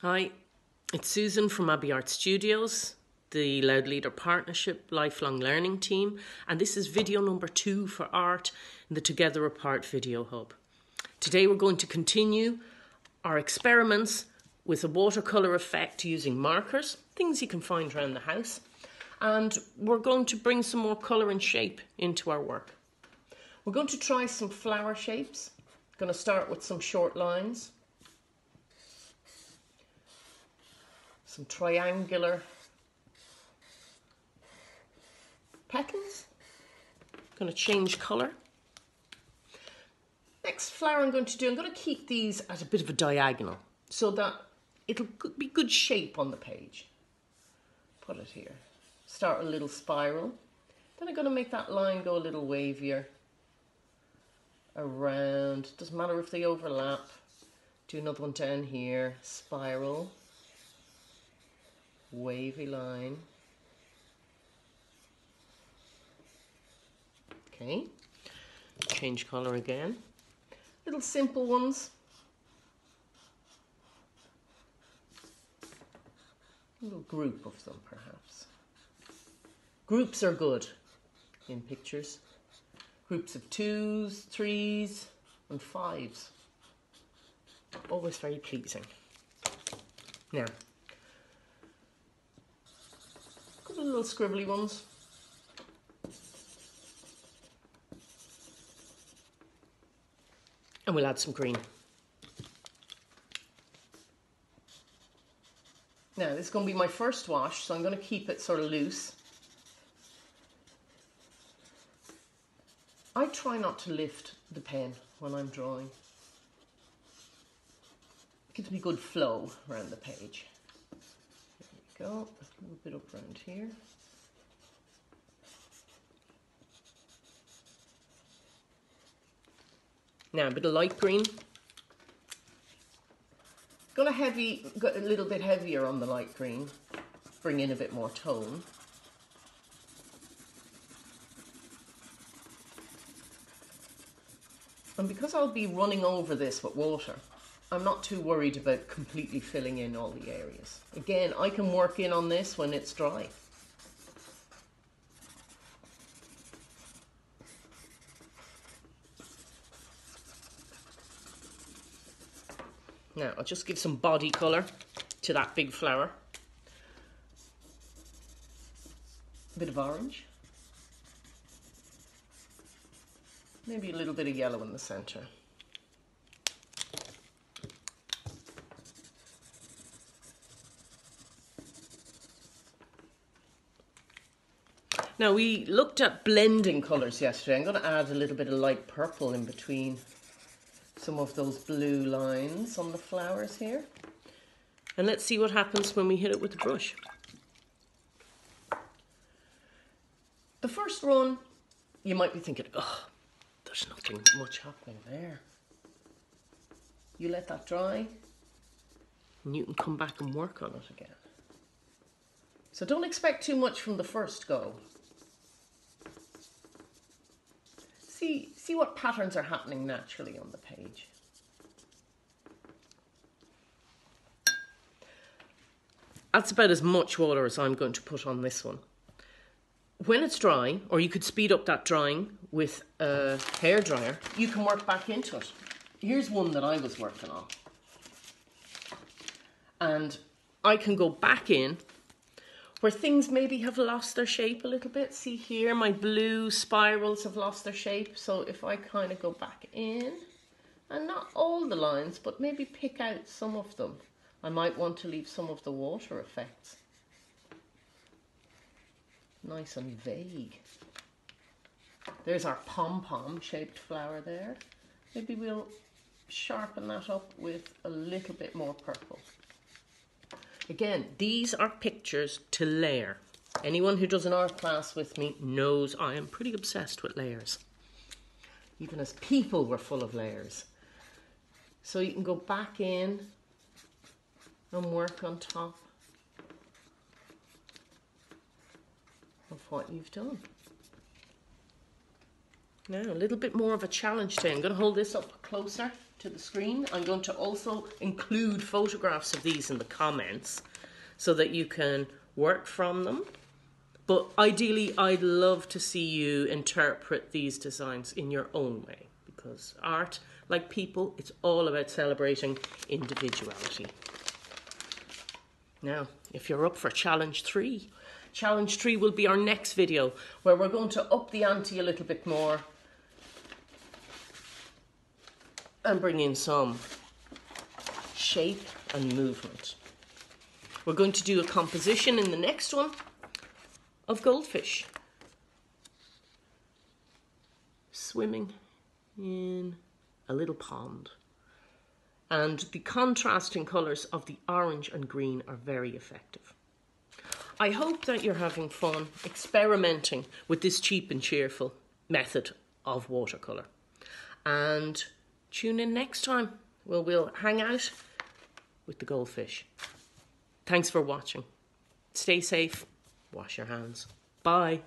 Hi, it's Susan from Abbey Art Studios, the Loud Leader Partnership Lifelong Learning Team, and this is video number 2 for art in the Together Apart Video Hub. Today we're going to continue our experiments with a watercolour effect using markers, things you can find around the house, and we're going to bring some more colour and shape into our work. We're going to try some flower shapes. I'm going to start with some short lines. Some triangular petals. Going to change colour. Next flower I'm going to do, I'm going to keep these at a bit of a diagonal so that it'll be good shape on the page. Put it here. Start a little spiral. Then I'm going to make that line go a little wavier. Around, doesn't matter if they overlap. Do another one down here. Spiral. Wavy line. Okay, change colour again. Little simple ones. A little group of them perhaps. Groups are good in pictures. Groups of 2s, 3s and 5s. Always very pleasing. Now, little scribbly ones. And we'll add some green. Now this is going to be my first wash, so I'm going to keep it sort of loose. I try not to lift the pen when I'm drawing. It gives me good flow around the page. There we go. A little bit up around here. Now a bit of light green. Go a little bit heavier on the light green. Bring in a bit more tone. And because I'll be running over this with water, I'm not too worried about completely filling in all the areas. Again, I can work in on this when it's dry. Now, I'll just give some body colour to that big flower. A bit of orange. Maybe a little bit of yellow in the centre. Now we looked at blending colours yesterday. I'm going to add a little bit of light purple in between some of those blue lines on the flowers here. And let's see what happens when we hit it with the brush. The first run, you might be thinking, oh, there's nothing much happening there. You let that dry and you can come back and work on it again. So don't expect too much from the first go. See what patterns are happening naturally on the page. That's about as much water as I'm going to put on this one. When it's dry, or you could speed up that drying with a hairdryer, you can work back into it. Here's one that I was working on. And I can go back in where things maybe have lost their shape a little bit. See here, my blue spirals have lost their shape. So if I kind of go back in, and not all the lines, but maybe pick out some of them, I might want to leave some of the water effects nice and vague. There's our pom-pom shaped flower there. Maybe we'll sharpen that up with a little bit more purple. Again, these are pictures to layer. Anyone who does an art class with me knows I am pretty obsessed with layers. Even as people, we're full of layers. So you can go back in and work on top of what you've done. Now, a little bit more of a challenge today. I'm going to hold this up closer. to the screen. I'm going to also include photographs of these in the comments so that you can work from them. But ideally, I'd love to see you interpret these designs in your own way, because art, like people, it's all about celebrating individuality. Now, if you're up for Challenge 3, Challenge 3 will be our next video, where we're going to up the ante a little bit more and bring in some shape and movement. We're going to do a composition in the next one of goldfish swimming in a little pond. And the contrasting colours of the orange and green are very effective. I hope that you're having fun experimenting with this cheap and cheerful method of watercolour. And tune in next time where we'll hang out with the goldfish. Thanks for watching. Stay safe. Wash your hands. Bye.